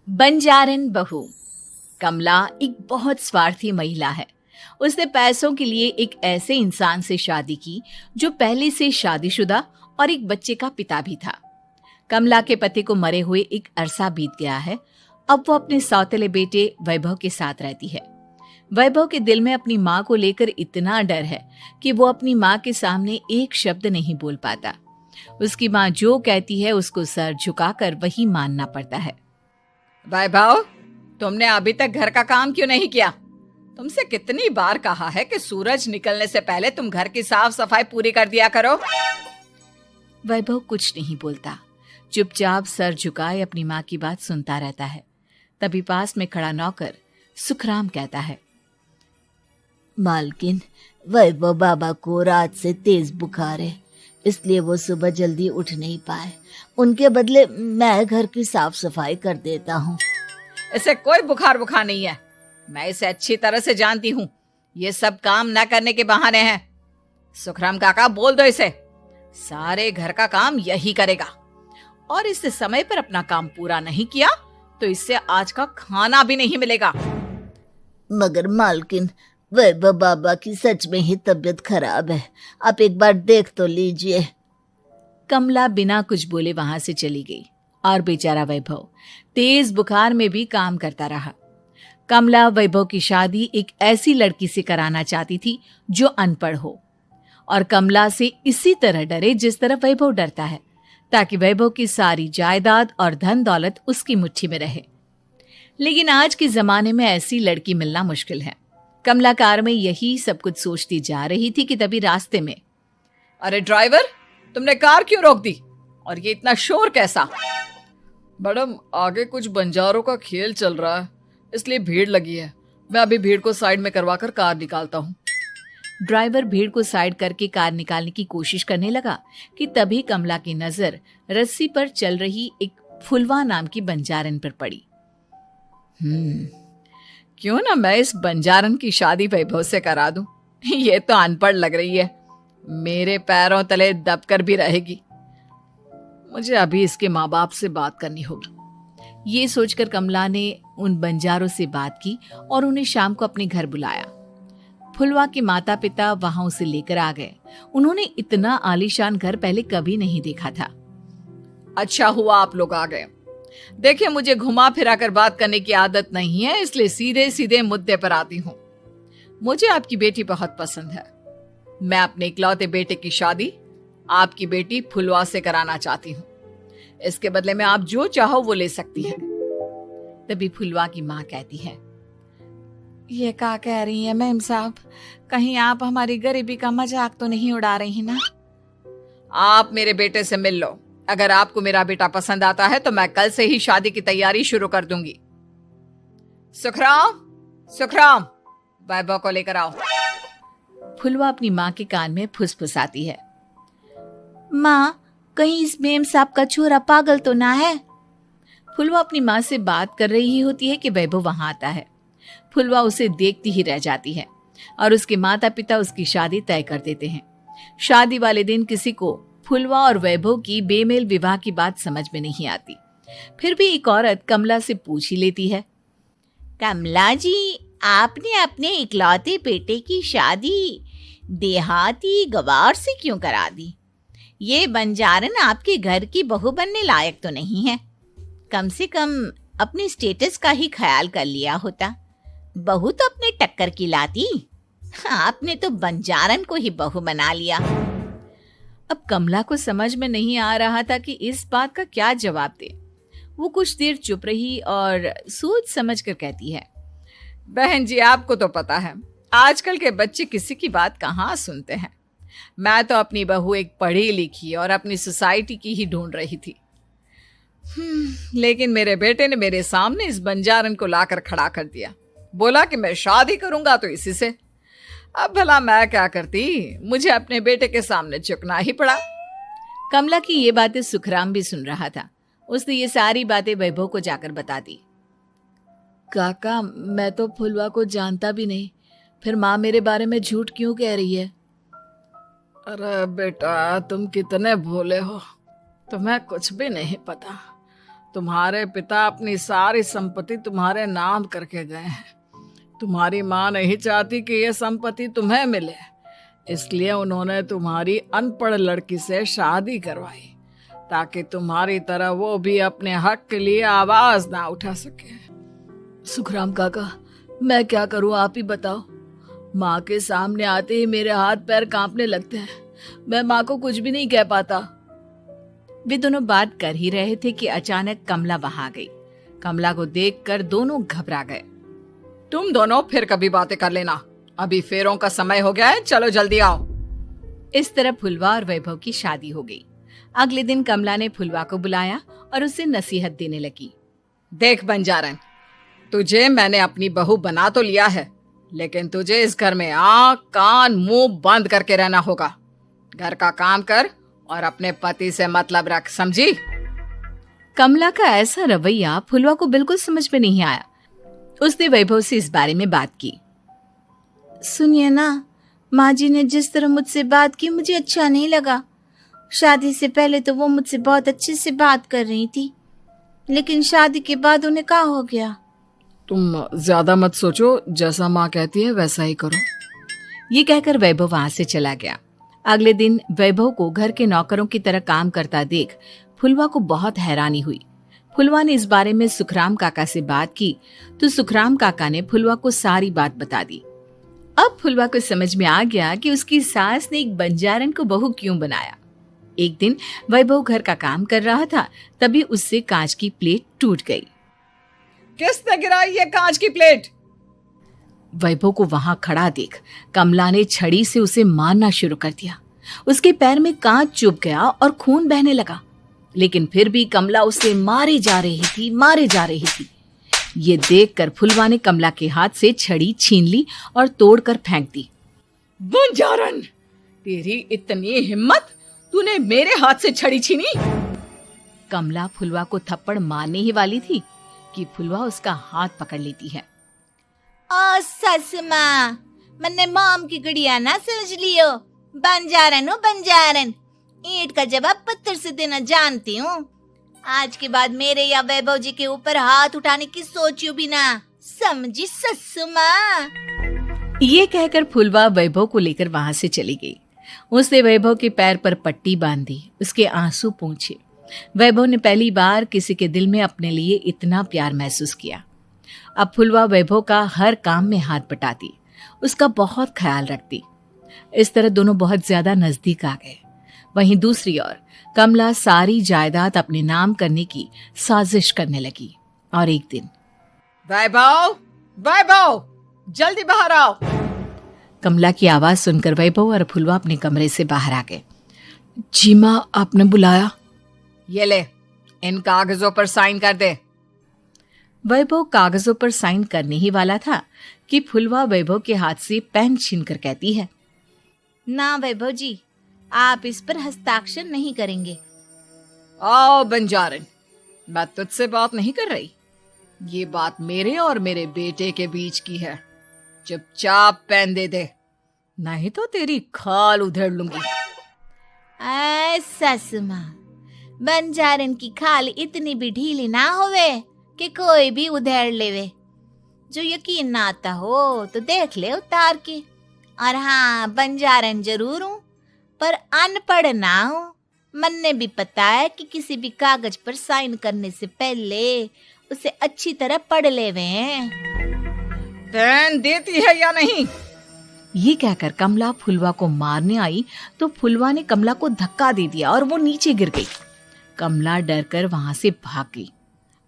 बंजारन बहू। कमला एक बहुत स्वार्थी महिला है। उसने पैसों के लिए एक ऐसे इंसान से शादी की जो पहले से शादीशुदा और एक बच्चे का पिता भी था। कमला के पति को मरे हुए एक अरसा बीत गया है। अब वो अपने सौतेले बेटे वैभव के साथ रहती है। वैभव के दिल में अपनी माँ को लेकर इतना डर है कि वो अपनी माँ के सामने एक शब्द नहीं बोल पाता। उसकी माँ जो कहती है उसको सर झुकाकर वही मानना पड़ता है। वैभव, तुमने अभी तक घर का काम क्यों नहीं किया? तुमसे कितनी बार कहा है कि सूरज निकलने से पहले तुम घर की साफ सफाई पूरी कर दिया करो। वैभव कुछ नहीं बोलता, चुपचाप सर झुकाए अपनी माँ की बात सुनता रहता है। तभी पास में खड़ा नौकर सुखराम कहता है, मालकिन, वैभव बाबा को रात से तेज बुखार है, इसलिए वो सुबह जल्दी उठ नहीं पाए। उनके बदले मैं घर की साफ सफाई कर देता हूँ। इसे कोई बुखार नहीं है। मैं इसे अच्छी तरह से जानती हूँ। ये सब काम न करने के बहाने हैं। सुखराम काका, बोल दो इसे, सारे घर का काम यही करेगा। और इससे समय पर अपना काम पूरा नहीं किया तो इससे आज का खाना भी नहीं मिलेगा। मगर मालकिन, वैभव बाबा की सच में ही तबीयत खराब है, आप एक बार देख तो लीजिए। कमला बिना कुछ बोले वहां से चली गई और बेचारा वैभव तेज बुखार में भी काम करता रहा। कमला वैभव की शादी एक ऐसी लड़की से कराना चाहती थी जो अनपढ़ हो और कमला से इसी तरह डरे जिस तरह वैभव डरता है, ताकि वैभव की सारी जायदाद और धन दौलत उसकी मुट्ठी में रहे। लेकिन आज के जमाने में ऐसी लड़की मिलना मुश्किल है। कमला कार में यही सब कुछ सोचती जा रही थी कि तभी रास्ते में, अरे ड्राइवर, तुमने कार क्यों रोक दी? और ये इतना शोर कैसा? मैडम, आगे कुछ बंजारों का खेल चल रहा है, इसलिए भीड़ लगी है। मैं अभी भीड़ को साइड में करवाकर कार निकालता हूँ। ड्राइवर भीड़ को साइड करके कार निकालने की कोशिश करने लगा कि तभी कमला की नजर रस्सी पर चल रही एक फुलवा नाम की बंजारन पर पड़ी। क्यों ना मैं इस बंजारन की शादी वैभव से करा दूं? ये तो अनपढ़ लग रही है, मेरे पैरों तले दबकर भी रहेगी। मुझे अभी इसके माँ बाप से बात करनी होगी। ये सोचकर कमला ने उन बंजारों से बात की और उन्हें शाम को अपने घर बुलाया। फुलवा के माता पिता वहां उसे लेकर आ गए। उन्होंने इतना आलीशान घर पहले कभी नहीं देखा था। अच्छा हुआ आप लोग आ गए। देखिए, मुझे घुमा फिरा कर बात करने की आदत नहीं है, इसलिए सीधे सीधे मुद्दे पर आती हूँ। मुझे आपकी बेटी बहुत पसंद है। मैं अपने इकलौते बेटे की शादी आपकी बेटी फुलवा से कराना चाहती हूँ। इसके बदले में आप जो चाहो वो ले सकती हैं। तभी फुलवा की माँ कहती है, ये क्या कह रही है मैम साहब? कहीं आप हमारी गरीबी का मजाक तो नहीं उड़ा रही ना? आप मेरे बेटे से मिल लो। अगर आपको मेरा बेटा पसंद आता है तो मैं कल से ही शादी की तैयारी शुरू कर दूंगी। सुखराम, वैभव को लेकर आओ। फुलवा अपनी माँ के कान में फुसफुसाती है, माँ, कहीं इस मेम साहब का छोरा पागल तो ना है? फुलवा अपनी माँ से बात कर रही होती है कि वैभव वहां आता है। फुलवा उसे देखती ही रह जाती है और उसके माता पिता उसकी शादी तय कर देते हैं। शादी वाले दिन किसी को फुलवा और वैभव की बेमेल विवाह की बात समझ में नहीं आती। फिर भी एक औरत कमला से पूछ ही लेती है, कमला जी, आपने अपने इकलौते बेटे की शादी देहाती गवार से क्यों करा दी? ये बंजारन आपके घर की बहू बनने लायक तो नहीं है। कम से कम अपने स्टेटस का ही ख्याल कर लिया होता। बहू तो अपने टक्कर की लाती, आपने तो बंजारन को ही बहू बना लिया। अब कमला को समझ में नहीं आ रहा था कि इस बात का क्या जवाब दे। वो कुछ देर चुप रही और सोच समझ कर कहती है, बहन जी, आपको तो पता है आजकल के बच्चे किसी की बात कहाँ सुनते हैं। मैं तो अपनी बहू एक पढ़ी लिखी और अपनी सोसाइटी की ही ढूंढ रही थी। लेकिन मेरे बेटे ने मेरे सामने इस बंजारन को लाकर खड़ा कर दिया। बोला कि मैं शादी करूंगा तो इसी से। अब भला मैं क्या करती, मुझे अपने बेटे के सामने झुकना ही पड़ा। कमला की ये बातें सुखराम भी सुन रहा था। उसने ये सारी बातें वैभव को जाकर बता दी। काका, मैं तो फुलवा को जानता भी नहीं, फिर माँ मेरे बारे में झूठ क्यों कह रही है? अरे बेटा, तुम कितने भोले हो, तुम्हें कुछ भी नहीं पता। तुम्हारे पिता अपनी सारी संपत्ति तुम्हारे नाम करके गए हैं। तुम्हारी माँ नहीं चाहती कि यह संपत्ति तुम्हें मिले, इसलिए उन्होंने तुम्हारी अनपढ़ लड़की से शादी करवाई ताकि तुम्हारी तरह वो भी अपने हक के लिए आवाज ना उठा सके। सुखराम काका, मैं क्या करूं, आप ही बताओ। माँ के सामने आते ही मेरे हाथ पैर कांपने लगते हैं। मैं माँ को कुछ भी नहीं कह पाता। वे दोनों बात कर ही रहे थे कि अचानक कमला वहां आ गई। कमला को देखकर दोनों घबरा गए। तुम दोनों फिर कभी बातें कर लेना, अभी फेरों का समय हो गया है, चलो जल्दी आओ। इस तरह फुलवा और वैभव की शादी हो गई। अगले दिन कमला ने फुलवा को बुलाया और उसे नसीहत देने लगी। देख बंजारन, तुझे मैंने अपनी बहू बना तो लिया है, लेकिन तुझे इस घर में आंख कान मुंह बंद करके रहना होगा। घर का काम कर और अपने पति से मतलब रख, समझी? कमला का ऐसा रवैया फुलवा को बिल्कुल समझ में नहीं आया। उसने वैभव से इस बारे में बात की। सुनिए ना, माँ जी ने जिस तरह मुझसे बात की मुझे अच्छा नहीं लगा। शादी से पहले तो वो मुझसे बहुत अच्छे से बात कर रही थी, लेकिन शादी के बाद उन्हें क्या हो गया? तुम ज्यादा मत सोचो, जैसा माँ कहती है वैसा ही करो। ये कहकर वैभव वहां से चला गया। अगले दिन वैभव को घर के नौकरों की तरह काम करता देख फुलवा को बहुत हैरानी हुई। फुलवा ने इस बारे में सुखराम काका से बात की तो सुखराम काका ने फुलवा को सारी बात बता दी। अब फुलवा को समझ में आ गया कि उसकी सास ने एक बंजारन को बहू क्यों बनाया। एक दिन वैभव घर का काम कर रहा था, तभी उससे कांच की प्लेट टूट गई। किसने गिराई ये कांच की प्लेट? वैभव को वहां खड़ा देख कमला ने छड़ी से उसे मारना शुरू कर दिया। उसके पैर में कांच चुभ गया और खून बहने लगा, लेकिन फिर भी कमला उसे मारे जा रही थी। ये देखकर फुलवा ने कमला के हाथ से छड़ी छीन ली और तोड़कर फेंक दी। बंजारन, तेरी इतनी हिम्मत, तूने मेरे हाथ से छड़ी छीनी? कमला फुलवा को थप्पड़ मारने ही वाली थी कि फुलवा उसका हाथ पकड़ लेती है। ओ सस माँ, मैंने मॉम की गुड़िया ना समझ लियो। बंजारन हो बंजारन, ईंट का जवाब पत्थर से देना जानती हूँ। आज के बाद मेरे या वैभव जी के ऊपर हाथ उठाने की सोचियो भी ना, समझी ससु माँ? ये कहकर फुलवा वैभव को लेकर वहां से चली गई। उसने वैभव के पैर पर पट्टी बांधी, उसके आंसू पोंछे। वैभव ने पहली बार किसी के दिल में अपने लिए इतना प्यार महसूस किया। अब फुलवा वैभव का हर काम में हाथ बटाती, उसका बहुत ख्याल रखती। इस तरह दोनों बहुत ज्यादा नजदीक आ गए। वहीं दूसरी ओर कमला सारी जायदाद अपने नाम करने की साजिश करने लगी। और एक दिन, वैभव, जल्दी बाहर आओ। कमला की आवाज सुनकर वैभव और फुलवा अपने कमरे से बाहर आ गए। जी माँ, आपने बुलाया? ये ले, इन कागजों पर साइन कर दे। वैभव कागजों पर साइन करने ही वाला था कि फुलवा वैभव के हाथ से पेन छीनकर कहती है, ना वैभव जी, आप इस पर हस्ताक्षर नहीं करेंगे। आओ बंजारन, मैं तुझसे बात नहीं कर रही। ये बात मेरे और मेरे बेटे के बीच की है। चुपचाप पेन दे दे, नहीं तो तेरी खाल उधेड़ लूंगी। ससु माँ, बंजारन की खाल इतनी भी ढीली ना होवे कि कोई भी उधेड़ लेवे। जो यकीन ना आता हो तो देख ले उतार के। और हाँ, बंजारन जरूर हूँ पर अनपढ़ ना हूँ। मैंने भी पता है कि किसी भी कागज पर साइन करने से पहले उसे अच्छी तरह पढ़ लेवे हैं। पेन देती है या नहीं? ये कहकर कमला फुलवा को मारने आई तो फुलवा ने कमला को धक्का दे दिया और वो नीचे गिर गई। कमला डरकर वहां से भाग गई।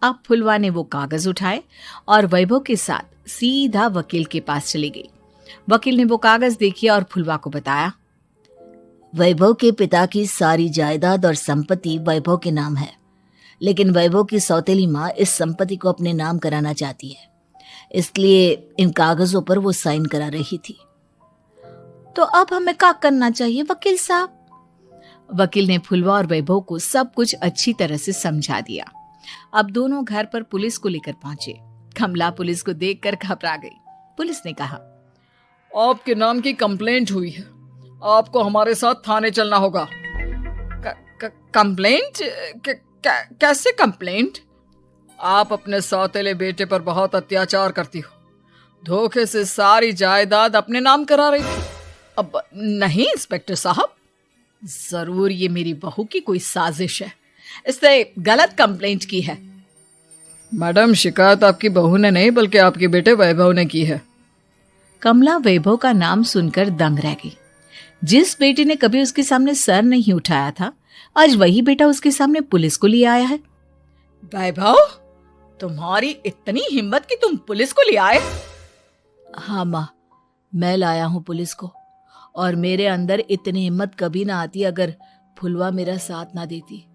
अब फुलवा ने वो कागज उठाए और वैभव के साथ सीधा वकील के पास चली गई। वकील ने वो कागज देखे और फुलवा को बताया, वैभव के पिता की सारी जायदाद और संपत्ति वैभव के नाम है, लेकिन वैभव की सौतेली माँ इस संपत्ति को अपने नाम कराना चाहती है, इसलिए इन कागजों पर वो साइन करा रही थी। तो अब हमें क्या करना चाहिए वकील साहब? वकील ने फुलवा और वैभव को सब कुछ अच्छी तरह से समझा दिया। अब दोनों घर पर पुलिस को लेकर पहुंचे। कमला पुलिस को देखकर घबरा गई। पुलिस ने कहा, आपके नाम की कंप्लेंट हुई है, आपको हमारे साथ थाने चलना होगा। कंप्लेंट? कैसे कंप्लेंट? आप अपने सौतेले बेटे पर बहुत अत्याचार करती हो। धोखे से सारी जायदाद अपने नाम करा रही थी। अब नहीं इंस्पेक्टर साहब, जरूर ये मेरी बहू की कोई साजिश है, इसने गलत कंप्लेंट की है। मैडम, शिकायत आपकी बहू ने नहीं बल्कि आपके बेटे वैभव ने की है। कमला वैभव का नाम सुनकर दंग रह गई। जिस बेटे ने कभी उसके सामने सर नहीं उठाया था, आज वही बेटा उसके सामने पुलिस को लिए आया है। वैभव, तुम्हारी इतनी हिम्मत कि तुम पुलिस को ले आए? हाँ माँ, मैं लाया हूँ पुलिस को, और मेरे अंदर इतनी हिम्मत कभी ना आती अगर फुलवा मेरा साथ ना देती।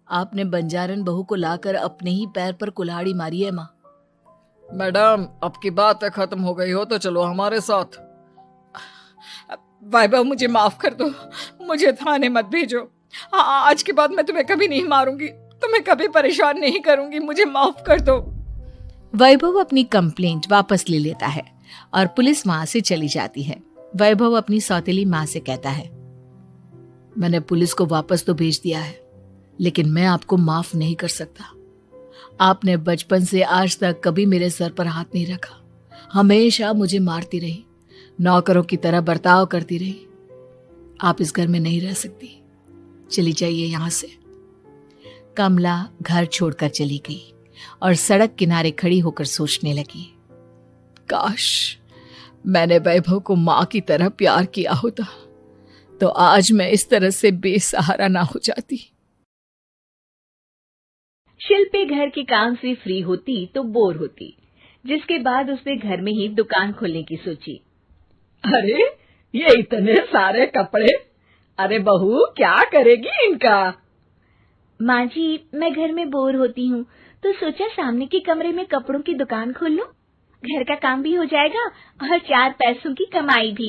आपने बंजारन बहू को लाकर अपने ही पैर पर कुल्हाड़ी मारी है माँ। मैडम, अब की बात खत्म हो गई हो तो चलो हमारे साथ। वैभव, मुझे माफ कर दो, मुझे थाने मत भेजो। आज के बाद मैं तुम्हें कभी नहीं मारूंगी, तुम्हें कभी परेशान नहीं करूंगी, मुझे माफ कर दो। वैभव अपनी कंप्लेंट वापस ले लेता है और पुलिस वहां से चली जाती है। वैभव अपनी सौतेली माँ से कहता है, मैंने पुलिस को वापस तो भेज दिया है, लेकिन मैं आपको माफ नहीं कर सकता। आपने बचपन से आज तक कभी मेरे सर पर हाथ नहीं रखा, हमेशा मुझे मारती रही, नौकरों की तरह बर्ताव करती रही। आप इस घर में नहीं रह सकती, चली जाइए यहां से। कमला घर छोड़कर चली गई और सड़क किनारे खड़ी होकर सोचने लगी, काश मैंने वैभव को माँ की तरह प्यार किया होता तो आज मैं इस तरह से बेसहारा ना हो जाती। शिल्पी घर के काम से फ्री होती तो बोर होती, जिसके बाद उसने घर में ही दुकान खोलने की सोची। अरे ये इतने सारे कपड़े, अरे बहू क्या करेगी इनका? माँ जी, मैं घर में बोर होती हूँ तो सोचा सामने के कमरे में कपड़ों की दुकान खोल लूं। घर का काम भी हो जाएगा और 4 पैसों की कमाई भी।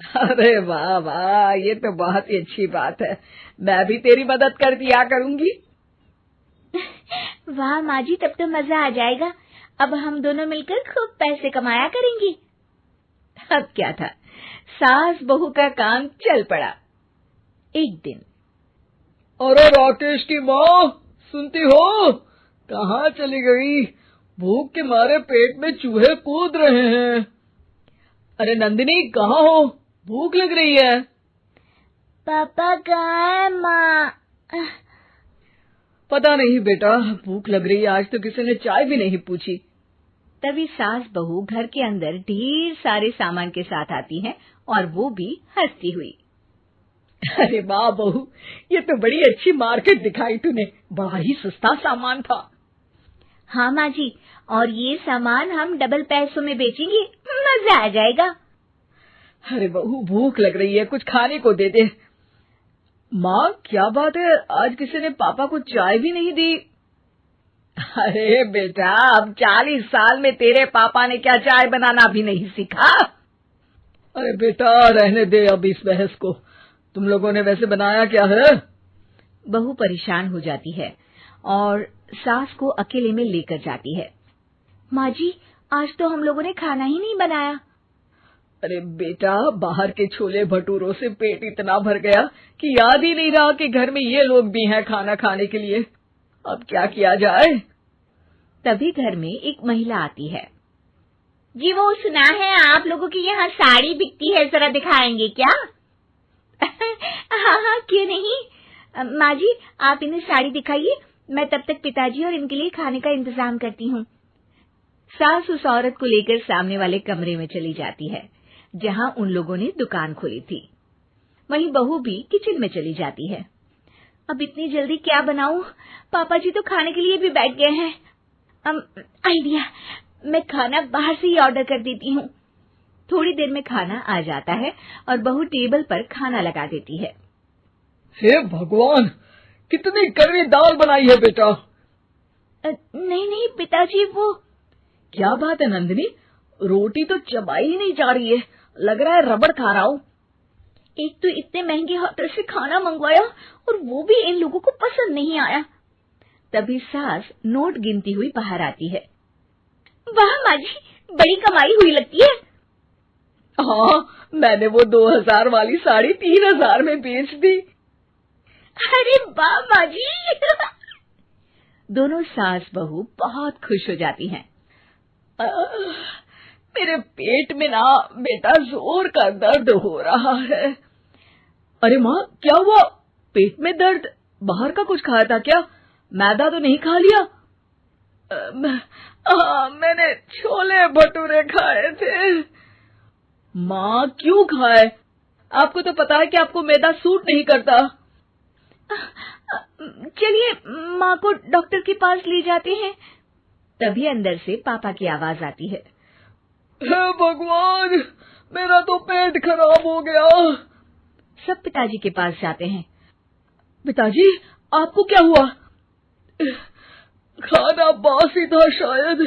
अरे वाह वाह, ये तो बहुत ही अच्छी बात है, मैं भी तेरी मदद कर दिया करूंगी। वाह माँ जी, तब तो मजा आ जाएगा। अब हम दोनों मिलकर खूब पैसे कमाया करेंगे। अब क्या था, सास बहू का काम चल पड़ा। एक दिन, अरे राकेश की माँ, सुनती हो? कहाँ चली गई? भूख के मारे पेट में चूहे कूद रहे हैं। अरे नंदिनी, कहाँ हो? भूख लग रही है। पापा कहाँ है माँ? पता नहीं बेटा, भूख लग रही है, आज तो किसी ने चाय भी नहीं पूछी। तभी सास बहू घर के अंदर ढेर सारे सामान के साथ आती हैं और वो भी हंसती हुई। अरे वाह बहू, ये तो बड़ी अच्छी मार्केट दिखाई तूने, बड़ा ही सस्ता सामान था। हाँ माँ जी, और ये सामान हम डबल पैसों में बेचेंगे, मजा आ जाएगा। अरे बहू, भूख लग रही है, कुछ खाने को दे दे। माँ, क्या बात है, आज किसी ने पापा को चाय भी नहीं दी? अरे बेटा, अब 40 साल में तेरे पापा ने क्या चाय बनाना भी नहीं सीखा? अरे बेटा, रहने दे अब इस बहस को। तुम लोगों ने वैसे बनाया क्या है? बहू परेशान हो जाती है और सास को अकेले में लेकर जाती है। माँ जी, आज तो हम लोगों ने खाना ही नहीं बनाया। अरे बेटा, बाहर के छोले भटूरों से पेट इतना भर गया कि याद ही नहीं रहा कि घर में ये लोग भी हैं खाना खाने के लिए। अब क्या किया जाए? तभी घर में एक महिला आती है। जी, वो सुना है आप लोगों की यहाँ साड़ी बिकती है, जरा दिखाएंगे क्या? हाँ हाँ, क्यों नहीं। माँ जी, आप इन्हें साड़ी दिखाइए, मैं तब तक पिताजी और इनके लिए खाने का इंतजाम करती हूँ। सास उस औरत को लेकर सामने वाले कमरे में चली जाती है जहाँ उन लोगों ने दुकान खोली थी। वहीं बहू भी किचन में चली जाती है। अब इतनी जल्दी क्या बनाऊं? पापा जी तो खाने के लिए भी बैठ गए हैं। आइडिया, मैं खाना बाहर से ही ऑर्डर कर देती हूँ। थोड़ी देर में खाना आ जाता है और बहू टेबल पर खाना लगा देती है। हे भगवान, कितनी कड़वी दाल बनाई है बेटा। नहीं नहीं पिताजी, वो क्या बात है नंदिनी, रोटी तो चबाई ही नहीं जा रही है, लग रहा है रबड़ खा रहा हूँ। एक तो इतने महंगे होटल से खाना मंगवाया और वो भी इन लोगों को पसंद नहीं आया। तभी सास नोट गिनती हुई बाहर आती है। वाह माँ जी, बड़ी कमाई हुई लगती है। हाँ, मैंने वो 2000 वाली साड़ी 3000 में बेच दी। अरे वाह माँ जी। दोनों सास बहू बहुत खुश हो जाती हैं। मेरे पेट में ना बेटा जोर का दर्द हो रहा है। अरे माँ, क्या हुआ? पेट में दर्द? बाहर का कुछ खाया था क्या? मैदा तो नहीं खा लिया? मैंने छोले भटूरे खाए थे। माँ, क्यों खाए? आपको तो पता है कि आपको मैदा सूट नहीं करता। चलिए माँ को डॉक्टर के पास ले जाते हैं। तभी अंदर से पापा की आवाज आती है। हे भगवान, मेरा तो पेट खराब हो गया। सब पिताजी के पास जाते हैं। पिताजी, आपको क्या हुआ? खाना बासी था शायद।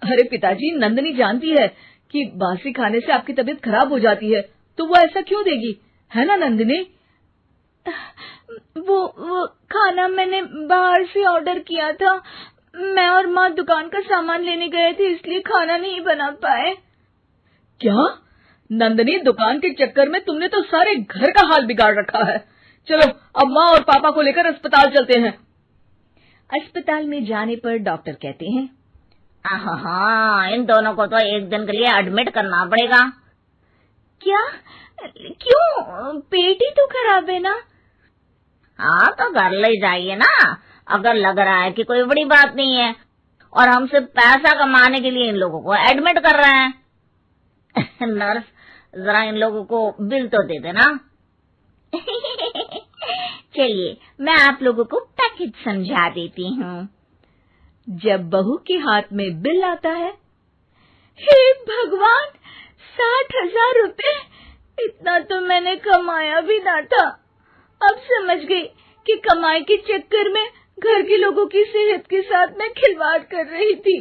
अरे पिताजी, नंदनी जानती है कि बासी खाने से आपकी तबीयत खराब हो जाती है, तो वो ऐसा क्यों देगी, है ना नंदिनी? वो खाना मैंने बाहर से ऑर्डर किया था। मैं और माँ दुकान का सामान लेने गए थे, इसलिए खाना नहीं बना पाए। क्या नंदनी, दुकान के चक्कर में तुमने तो सारे घर का हाल बिगाड़ रखा है। चलो अब माँ और पापा को लेकर अस्पताल चलते हैं। अस्पताल में जाने पर डॉक्टर कहते हैं, हाँ, इन दोनों को तो एक दिन के लिए एडमिट करना पड़ेगा। क्या? क्यों? पेट ही तो खराब है ना। हाँ, तो घर ले जाइए ना, अगर लग रहा है कि कोई बड़ी बात नहीं है और हम सिर्फ पैसा कमाने के लिए इन लोगों को एडमिट कर रहे हैं। नर्स, जरा इन लोगों को बिल तो दे देना। चलिए, मैं आप लोगों को पैकेज समझा देती हूँ। जब बहू के हाथ में बिल आता है, हे भगवान, 60,000 रुपए! इतना तो मैंने कमाया भी ना था। अब समझ गई कि कमाई के चक्कर में घर के लोगों की सेहत के साथ मैं खिलवाड़ कर रही थी।